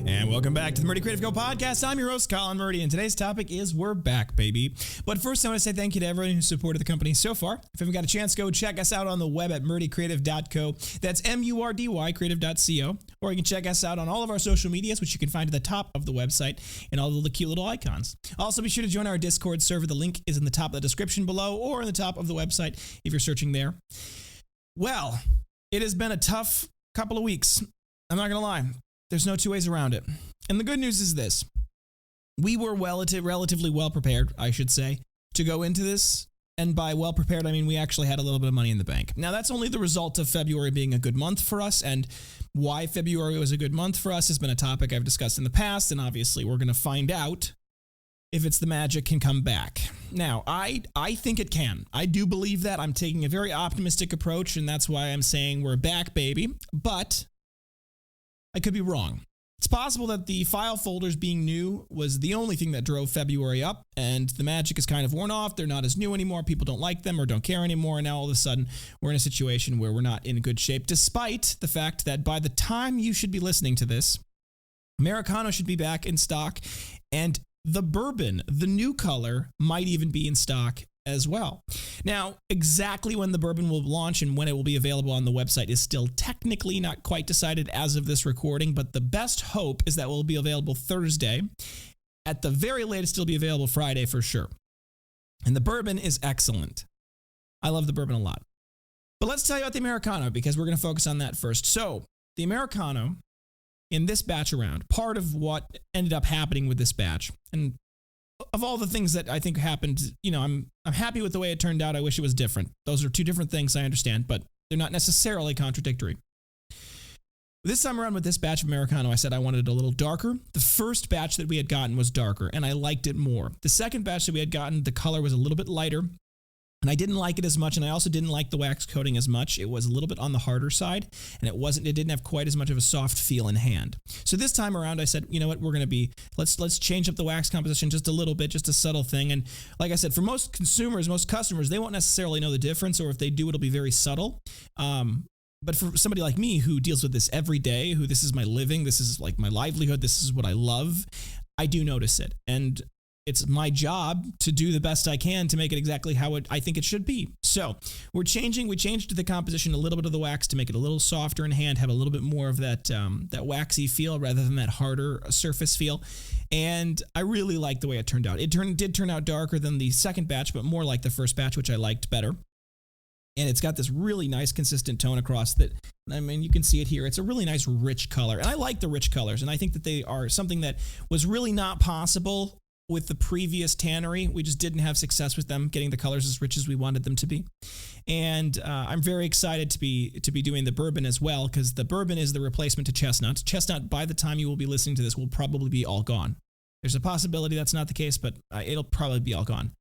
And welcome back to the Murdy Creative Co podcast. I'm your host, Colin Murdy, and today's topic is we're back, baby. But first, I want to say thank you to everyone who supported the company so far. If you haven't got a chance, go check us out on the web at murdycreative.co. That's M-U-R-D-Y creative.co. Or you can check us out on all of our social medias, which you can find at the top of the website and all the cute little icons. Also, be sure to join our Discord server. The link is in the top of the description below or in the top of the website if you're searching there. Well, it has been a tough couple of weeks. I'm not going to lie. There's no two ways around it. And the good news is this. We were relatively well prepared, I should say, to go into this. And by well prepared, I mean we actually had a little bit of money in the bank. Now, that's only the result of February being a good month for us. And why February was a good month for us has been a topic I've discussed in the past. And obviously, we're going to find out if it's the magic can come back. Now, I think it can. I do believe that. I'm taking a very optimistic approach, and that's why I'm saying we're back, baby. But I could be wrong. It's possible that the file folders being new was the only thing that drove February up, and the magic is kind of worn off. They're not as new anymore. People don't like them or don't care anymore, and now all of a sudden we're in a situation where we're not in good shape, despite the fact that by the time you should be listening to this, Americano should be back in stock, and the Bourbon, the new color, might even be in stock as well. Now, exactly when the Bourbon will launch and when it will be available on the website is still technically not quite decided as of this recording, but the best hope is that it will be available Thursday. At the very latest, it'll be available Friday for sure. And the Bourbon is excellent. I love the Bourbon a lot. But let's tell you about the Americano because we're going to focus on that first. So, the Americano in this batch around, part of what ended up happening with this batch, and of all the things that I think happened, you know, I'm happy with the way it turned out. I wish it was different. Those are two different things, I understand, but they're not necessarily contradictory. This time around with this batch of Americano, I said I wanted it a little darker. The first batch that we had gotten was darker, and I liked it more. The second batch that we had gotten, the color was a little bit lighter, and I didn't like it as much, and I also didn't like the wax coating as much. It was a little bit on the harder side, and it didn't have quite as much of a soft feel in hand. So this time around, I said, you know what, let's change up the wax composition just a little bit, just a subtle thing. And like I said, for most consumers, most customers, they won't necessarily know the difference, or if they do, it'll be very subtle. But for somebody like me who deals with this every day, who this is my living, this is like my livelihood, this is what I love, I do notice it. And it's my job to do the best I can to make it exactly how I think it should be. So we changed the composition a little bit of the wax to make it a little softer in hand, have a little bit more of that waxy feel rather than that harder surface feel. And I really like the way it turned out. It did turn out darker than the second batch, but more like the first batch, which I liked better. And it's got this really nice consistent tone across that, I mean, you can see it here. It's a really nice rich color. And I like the rich colors. And I think that they are something that was really not possible with the previous tannery. We just didn't have success with them getting the colors as rich as we wanted them to be. And I'm very excited to be doing the Bourbon as well, because the Bourbon is the replacement to Chestnut. Chestnut, by the time you will be listening to this, will probably be all gone. There's a possibility that's not the case, but it'll probably be all gone.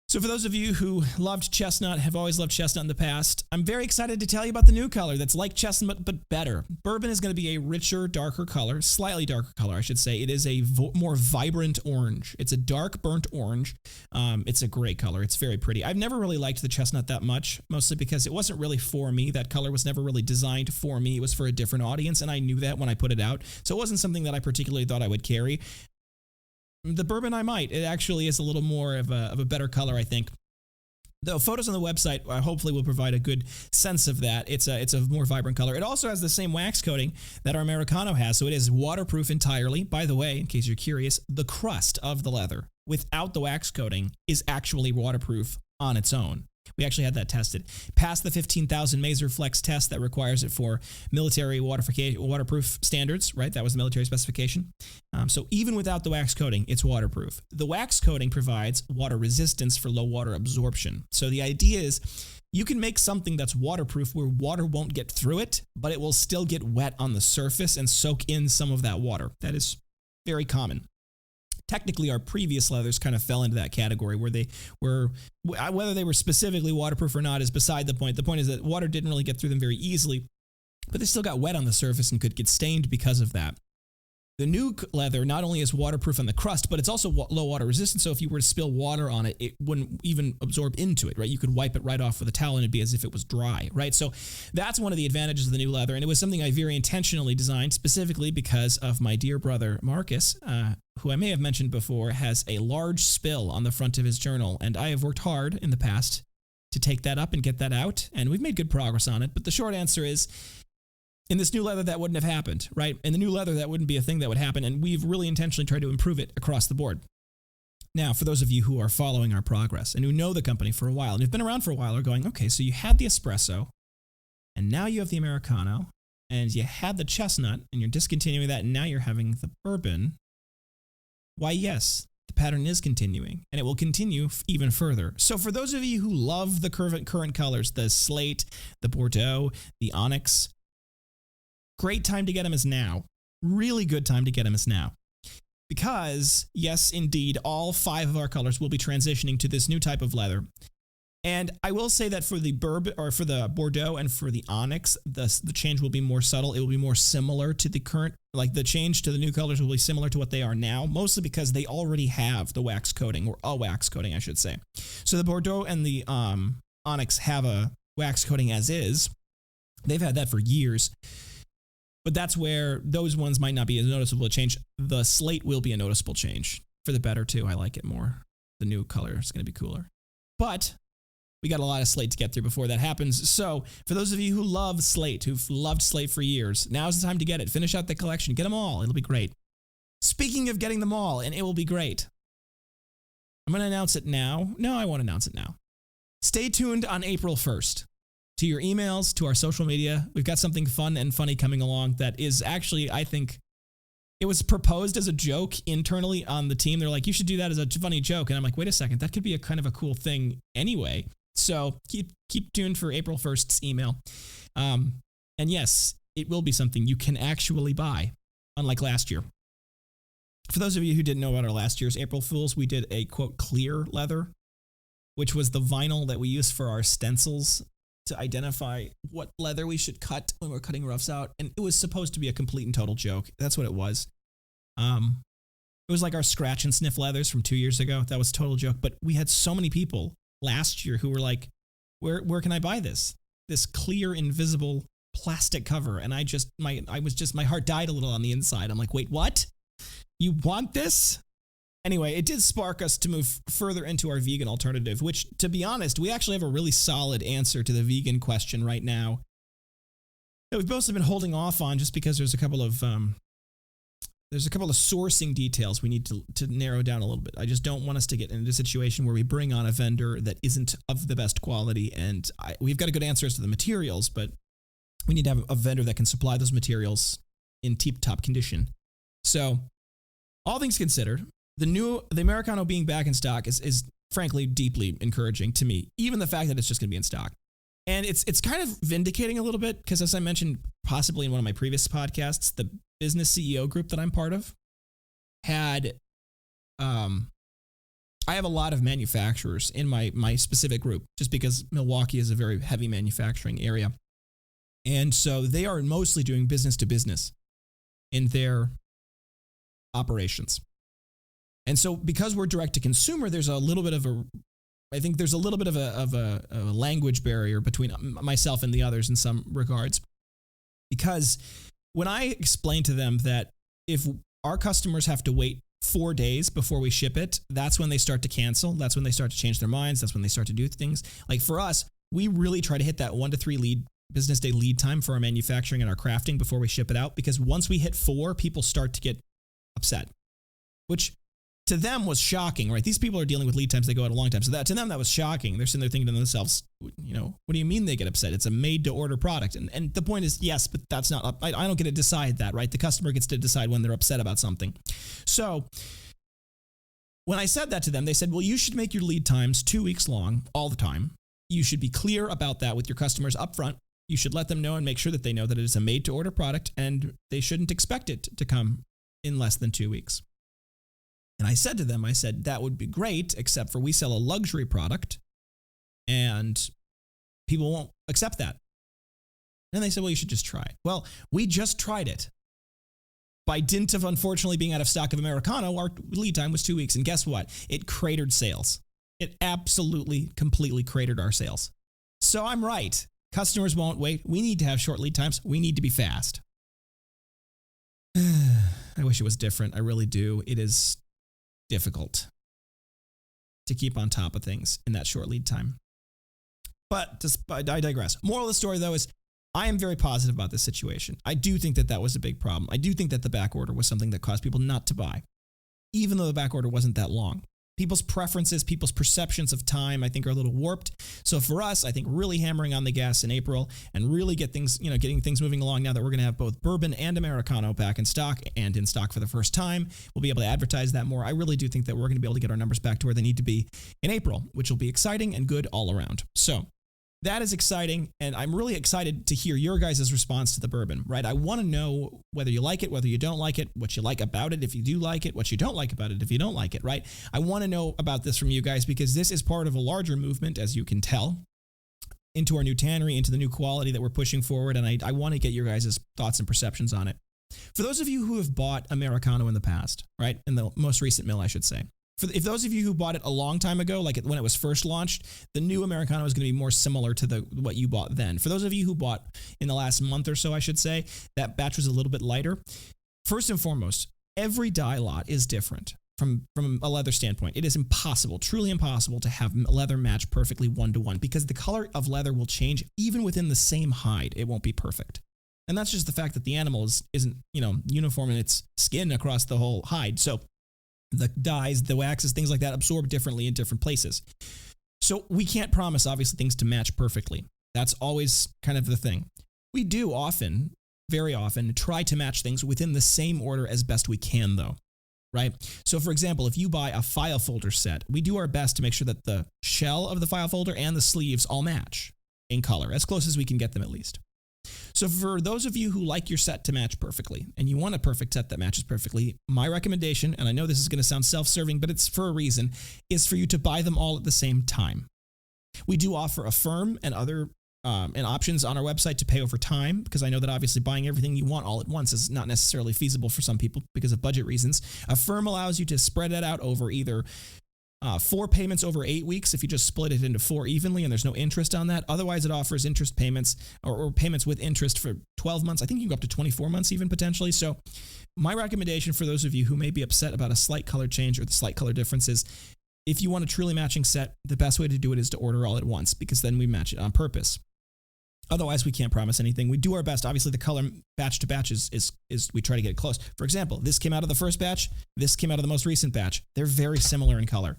So for those of you who loved Chestnut, have always loved Chestnut in the past, I'm very excited to tell you about the new color that's like Chestnut but better. Bourbon is going to be a richer, darker color, slightly darker color, I should say. It is a more vibrant orange. It's a dark burnt orange. It's a great color. It's very pretty. I've never really liked the Chestnut that much, mostly because it wasn't really for me. That color was never really designed for me. It was for a different audience, and I knew that when I put it out. So it wasn't something that I particularly thought I would carry. The Bourbon I might. It actually is a little more of a better color, I think. The photos on the website hopefully will provide a good sense of that. It's a more vibrant color. It also has the same wax coating that our Americano has, so it is waterproof entirely. By the way, in case you're curious, the crust of the leather without the wax coating is actually waterproof on its own. We actually had that tested. Passed the 15,000 Maser Flex test that requires it for military waterproof standards, right? That was the military specification. So even without the wax coating, it's waterproof. The wax coating provides water resistance for low water absorption. So the idea is you can make something that's waterproof where water won't get through it, but it will still get wet on the surface and soak in some of that water. That is very common. Technically, our previous leathers kind of fell into that category where they were, whether they were specifically waterproof or not is beside the point. The point is that water didn't really get through them very easily, but they still got wet on the surface and could get stained because of that. The new leather not only is waterproof on the crust, but it's also low water resistant. So if you were to spill water on it, it wouldn't even absorb into it, right? You could wipe it right off with a towel and it'd be as if it was dry, right? So that's one of the advantages of the new leather. And it was something I very intentionally designed specifically because of my dear brother, Marcus, who I may have mentioned before, has a large spill on the front of his journal. And I have worked hard in the past to take that up and get that out. And we've made good progress on it. But the short answer is, in this new leather, that wouldn't have happened, right? In the new leather, that wouldn't be a thing that would happen, and we've really intentionally tried to improve it across the board. Now, for those of you who are following our progress and who know the company for a while and who've been around for a while are going, okay, so you had the espresso, and now you have the Americano, and you had the chestnut, and you're discontinuing that, and now you're having the bourbon. Why, yes, the pattern is continuing, and it will continue even further. So for those of you who love the current colors, the slate, the Bordeaux, the onyx, great time to get them is now. Really good time to get them is now. Because, yes, indeed, all 5 of our colors will be transitioning to this new type of leather. And I will say that for the bourbon, or for the Bordeaux and for the onyx, the change will be more subtle. It will be more similar to the current, like the change to the new colors will be similar to what they are now, mostly because they already have the wax coating, or a wax coating, I should say. So the Bordeaux and the onyx have a wax coating as is. They've had that for years. But that's where those ones might not be a noticeable change. The slate will be a noticeable change. For the better, too. I like it more. The new color is going to be cooler. But we got a lot of slate to get through before that happens. So for those of you who love slate, who've loved slate for years, now's the time to get it. Finish out the collection. Get them all. It'll be great. Speaking of getting them all, and it will be great, I'm going to announce it now. No, I won't announce it now. Stay tuned on April 1st. To your emails, to our social media. We've got something fun and funny coming along that is actually, I think, it was proposed as a joke internally on the team. They're like, you should do that as a funny joke. And I'm like, wait a second, that could be a kind of a cool thing anyway. So keep tuned for April 1st's email. And yes, it will be something you can actually buy, unlike last year. For those of you who didn't know about our last year's April Fools, we did a, quote, clear leather, which was the vinyl that we used for our stencils to identify what leather we should cut when we're cutting roughs out. And it was supposed to be a complete and total joke. That's what it was. It was like our scratch and sniff leathers from 2 years ago. That was a total joke. But we had so many people last year who were like, where can I buy this? This clear, invisible plastic cover. And my heart died a little on the inside. I'm like, wait, what? You want this? Anyway, it did spark us to move further into our vegan alternative, which, to be honest, we actually have a really solid answer to the vegan question right now that we've mostly been holding off on just because there's a couple of sourcing details we need to narrow down a little bit. I just don't want us to get into a situation where we bring on a vendor that isn't of the best quality, and we've got a good answer as to the materials, but we need to have a vendor that can supply those materials in tip-top condition. So, all things considered, the Americano being back in stock is frankly deeply encouraging to me, even the fact that it's just going to be in stock. And it's kind of vindicating a little bit because, as I mentioned possibly in one of my previous podcasts, the business CEO group that I'm part of had, I have a lot of manufacturers in my specific group just because Milwaukee is a very heavy manufacturing area. And so they are mostly doing business to business in their operations. And so because we're direct to consumer, there's a little bit of a language barrier between myself and the others in some regards. Because when I explain to them that if our customers have to wait 4 days before we ship it, that's when they start to cancel. That's when they start to change their minds. That's when they start to do things. Like for us, we really try to hit that 1 to 3 business day lead time for our manufacturing and our crafting before we ship it out. Because once we hit 4, people start to get upset, which to them was shocking, right? These people are dealing with lead times that go out a long time. So that to them, that was shocking. They're sitting there thinking to themselves, what do you mean they get upset? It's a made to order product. And the point is, yes, but that's not, I don't get to decide that, right? The customer gets to decide when they're upset about something. So when I said that to them, they said, well, you should make your lead times 2 weeks long all the time. You should be clear about that with your customers up front. You should let them know and make sure that they know that it is a made to order product and they shouldn't expect it to come in less than 2 weeks. And I said to them, that would be great, except for we sell a luxury product and people won't accept that. And they said, well, you should just try it. Well, we just tried it. by dint of unfortunately being out of stock of Americano, our lead time was 2 weeks. And guess what? It cratered sales. It absolutely, completely cratered our sales. So I'm right. Customers won't wait. We need to have short lead times. We need to be fast. I wish it was different. I really do. It is difficult to keep on top of things in that short lead time. But I digress. Moral of the story, though, is I am very positive about this situation. I do think that that was a big problem. I do think that the back order was something that caused people not to buy, even though the back order wasn't that long. People's preferences, people's perceptions of time, I think, are a little warped. So for us, I think really hammering on the gas in April and really getting things moving along now that we're going to have both Bourbon and Americano back in stock and in stock for the first time. We'll be able to advertise that more. I really do think that we're going to be able to get our numbers back to where they need to be in April, which will be exciting and good all around. So that is exciting, and I'm really excited to hear your guys' response to the bourbon, right? I want to know whether you like it, whether you don't like it, what you like about it if you do like it, what you don't like about it if you don't like it, right? I want to know about this from you guys because this is part of a larger movement, as you can tell, into our new tannery, into the new quality that we're pushing forward, and I want to get your guys' thoughts and perceptions on it. For those of you who have bought Americano in the past, right, in the most recent mill, I should say, if those of you who bought it a long time ago, like when it was first launched, the new Americano is going to be more similar to what you bought then. For those of you who bought in the last month or so, I should say, that batch was a little bit lighter. First and foremost, every dye lot is different from a leather standpoint. It is impossible, truly impossible to have leather match perfectly one-to-one because the color of leather will change even within the same hide. It won't be perfect. And that's just the fact that the animal isn't uniform in its skin across the whole hide. So the dyes, the waxes, things like that absorb differently in different places. So we can't promise, obviously, things to match perfectly. That's always kind of the thing. We do often, very often, try to match things within the same order as best we can, though, right? So, for example, if you buy a file folder set, we do our best to make sure that the shell of the file folder and the sleeves all match in color, as close as we can get them at least. So for those of you who like your set to match perfectly and you want a perfect set that matches perfectly, my recommendation, and I know this is going to sound self-serving, but it's for a reason, is for you to buy them all at the same time. We do offer a firm and other and options on our website to pay over time because I know that obviously buying everything you want all at once is not necessarily feasible for some people because of budget reasons. A firm allows you to spread it out over either 4 payments over 8 weeks if you just split it into 4 evenly and there's no interest on that. Otherwise, it offers interest payments or payments with interest for 12 months. I think you can go up to 24 months even potentially. So my recommendation for those of you who may be upset about a slight color change or the slight color differences, if you want a truly matching set, the best way to do it is to order all at once because then we match it on purpose. Otherwise, we can't promise anything. We do our best. Obviously, the color batch to batch is we try to get it close. For example, this came out of the first batch. This came out of the most recent batch. They're very similar in color.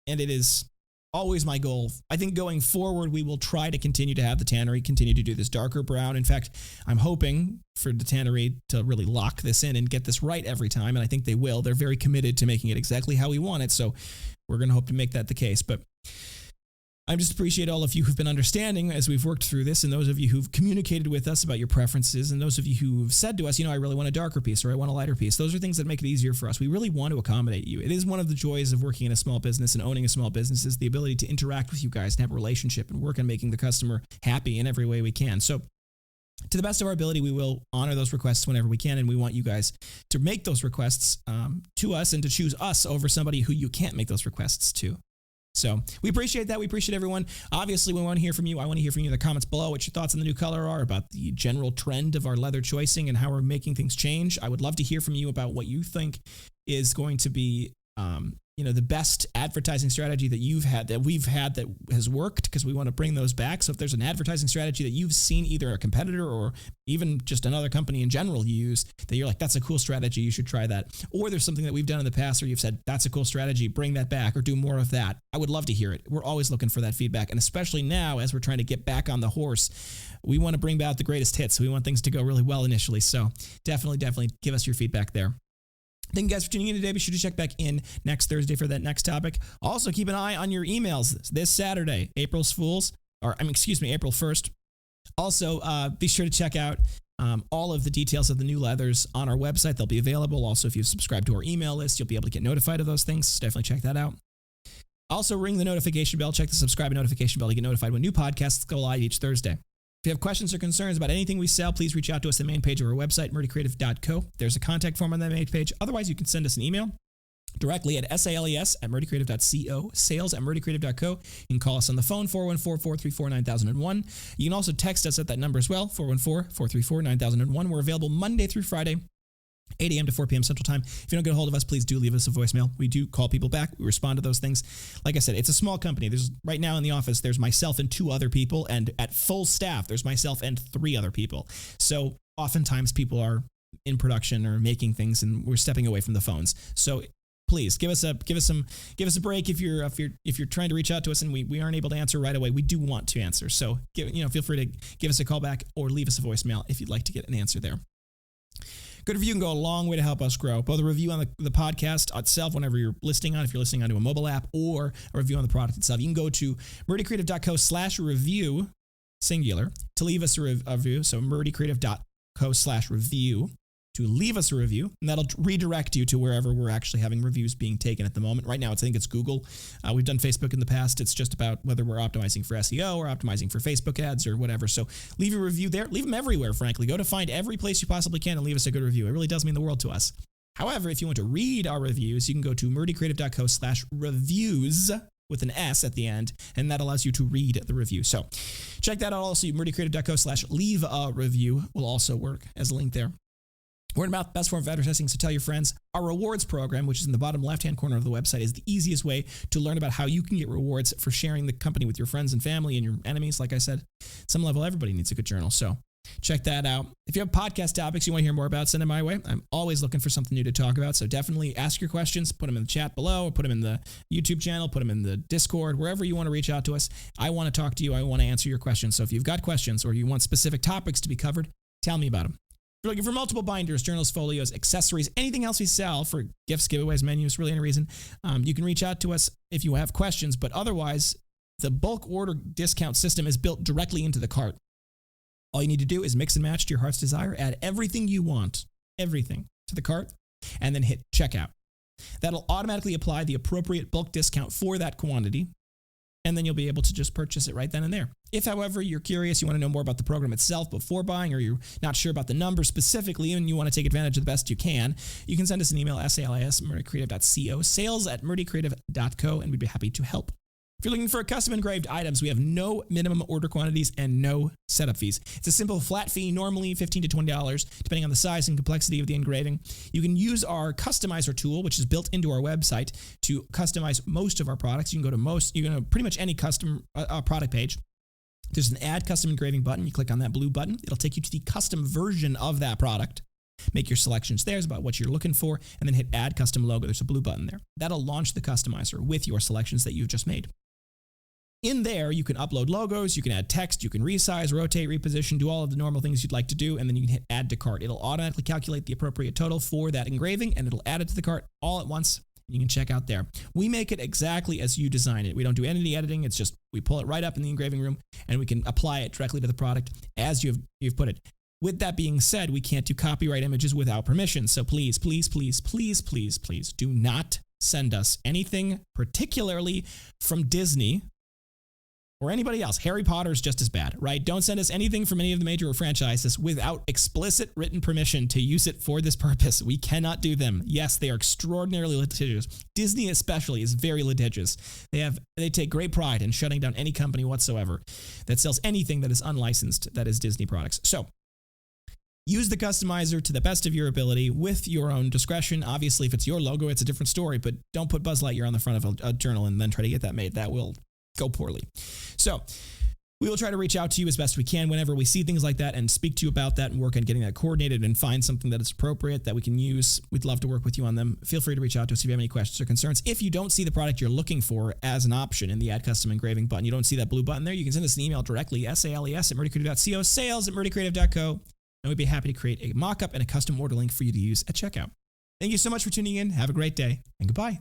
And it is always my goal. I think going forward, we will try to continue to have the tannery continue to do this darker brown. In fact, I'm hoping for the tannery to really lock this in and get this right every time. And I think they will. They're very committed to making it exactly how we want it. So we're going to hope to make that the case. But I just appreciate all of you who've been understanding as we've worked through this and those of you who've communicated with us about your preferences and those of you who've said to us, I really want a darker piece or I want a lighter piece. Those are things that make it easier for us. We really want to accommodate you. It is one of the joys of working in a small business and owning a small business is the ability to interact with you guys and have a relationship and work on making the customer happy in every way we can. So to the best of our ability, we will honor those requests whenever we can, and we want you guys to make those requests to us and to choose us over somebody who you can't make those requests to. So we appreciate that. We appreciate everyone. Obviously, we want to hear from you. I want to hear from you in the comments below what your thoughts on the new color are, about the general trend of our leather choicing and how we're making things change. I would love to hear from you about what you think is going to be the best advertising strategy that we've had that has worked, because we want to bring those back. So if there's an advertising strategy that you've seen either a competitor or even just another company in general use that you're like, that's a cool strategy, you should try that. Or there's something that we've done in the past where you've said, that's a cool strategy, bring that back or do more of that. I would love to hear it. We're always looking for that feedback. And especially now as we're trying to get back on the horse, we want to bring back the greatest hits. We want things to go really well initially. So definitely give us your feedback there. Thank you guys for tuning in today. Be sure to check back in next Thursday for that next topic. Also, keep an eye on your emails this Saturday, April 1st. Also, be sure to check out all of the details of the new leathers on our website. They'll be available. Also, if you've subscribed to our email list, you'll be able to get notified of those things. So definitely check that out. Also, ring the notification bell. Check the subscribe and notification bell to get notified when new podcasts go live each Thursday. If you have questions or concerns about anything we sell, please reach out to us at the main page of our website, murdycreative.co. There's a contact form on that main page. Otherwise, you can send us an email directly at sales@murdycreative.co, sales@murdycreative.co. You can call us on the phone, 414-434-9001. You can also text us at that number as well, 414-434-9001. We're available Monday through Friday, 8 a.m. to 4 p.m. Central Time. If you don't get a hold of us, please do leave us a voicemail. We do call people back. We respond to those things. Like I said, it's a small company. Right now in the office, there's myself and 2 other people, and at full staff, there's myself and 3 other people. So oftentimes people are in production or making things, and we're stepping away from the phones. So please give us a break if you're trying to reach out to us and we aren't able to answer right away. We do want to answer. So feel free to give us a call back or leave us a voicemail if you'd like to get an answer there. Good review can go a long way to help us grow. Both a review on the podcast itself, whenever you're listening on, if you're listening onto a mobile app, or a review on the product itself. You can go to murdycreative.co/review, singular, to leave us a review. So murdycreative.co/review to leave us a review, and that'll redirect you to wherever we're actually having reviews being taken at the moment. Right now, I think it's Google. We've done Facebook in the past. It's just about whether we're optimizing for SEO or optimizing for Facebook ads or whatever. So leave a review there. Leave them everywhere, frankly. Go to find every place you possibly can and leave us a good review. It really does mean the world to us. However, if you want to read our reviews, you can go to murdycreative.co/reviews with an S at the end, and that allows you to read the review. So check that out. Also, murdycreative.co/leave a review will also work as a link there. Word of mouth, best form of advertising, so tell your friends. Our rewards program, which is in the bottom left-hand corner of the website, is the easiest way to learn about how you can get rewards for sharing the company with your friends and family and your enemies. Like I said, at some level, everybody needs a good journal, so check that out. If you have podcast topics you want to hear more about, send them my way. I'm always looking for something new to talk about, so definitely ask your questions, put them in the chat below, or put them in the YouTube channel, put them in the Discord, wherever you want to reach out to us. I want to talk to you. I want to answer your questions, so if you've got questions or you want specific topics to be covered, tell me about them. If you're looking for multiple binders, journals, folios, accessories, anything else we sell for gifts, giveaways, menus, really any reason, you can reach out to us if you have questions. But otherwise, the bulk order discount system is built directly into the cart. All you need to do is mix and match to your heart's desire, add everything you want, everything, to the cart, and then hit checkout. That'll automatically apply the appropriate bulk discount for that quantity, and then you'll be able to just purchase it right then and there. If, however, you're curious, you want to know more about the program itself before buying, or you're not sure about the numbers specifically and you want to take advantage of the best you can send us an email, sales@murdycreative.co, sales@murdycreative.co, and we'd be happy to help. If you're looking for custom engraved items, we have no minimum order quantities and no setup fees. It's a simple flat fee, normally $15 to $20, depending on the size and complexity of the engraving. You can use our customizer tool, which is built into our website, to customize most of our products. You can go to pretty much any custom product page. There's an add custom engraving button. You click on that blue button. It'll take you to the custom version of that product. Make your selections there about what you're looking for, and then hit add custom logo. There's a blue button there. That'll launch the customizer with your selections that you've just made. In there, you can upload logos, you can add text, you can resize, rotate, reposition, do all of the normal things you'd like to do, and then you can hit add to cart. It'll automatically calculate the appropriate total for that engraving, and it'll add it to the cart all at once. You can check out there. We make it exactly as you design it. We don't do any editing. It's just we pull it right up in the engraving room, and we can apply it directly to the product as you've put it. With that being said, we can't do copyright images without permission. So please, please, please, please, please, please do not send us anything, particularly from Disney or anybody else. Harry Potter is just as bad, right? Don't send us anything from any of the major franchises without explicit written permission to use it for this purpose. We cannot do them. Yes, they are extraordinarily litigious. Disney especially is very litigious. They take great pride in shutting down any company whatsoever that sells anything that is unlicensed, that is Disney products. So use the customizer to the best of your ability with your own discretion. Obviously, if it's your logo, it's a different story, but don't put Buzz Lightyear on the front of a journal and then try to get that made. That will go poorly. So we will try to reach out to you as best we can whenever we see things like that and speak to you about that and work on getting that coordinated and find something that is appropriate that we can use. We'd love to work with you on them. Feel free to reach out to us if you have any questions or concerns. If you don't see the product you're looking for as an option in the Add Custom Engraving button, you don't see that blue button there, you can send us an email directly, sales@murdycreative.co, sales@murdycreative.co, and we'd be happy to create a mock-up and a custom order link for you to use at checkout. Thank you so much for tuning in. Have a great day, and goodbye.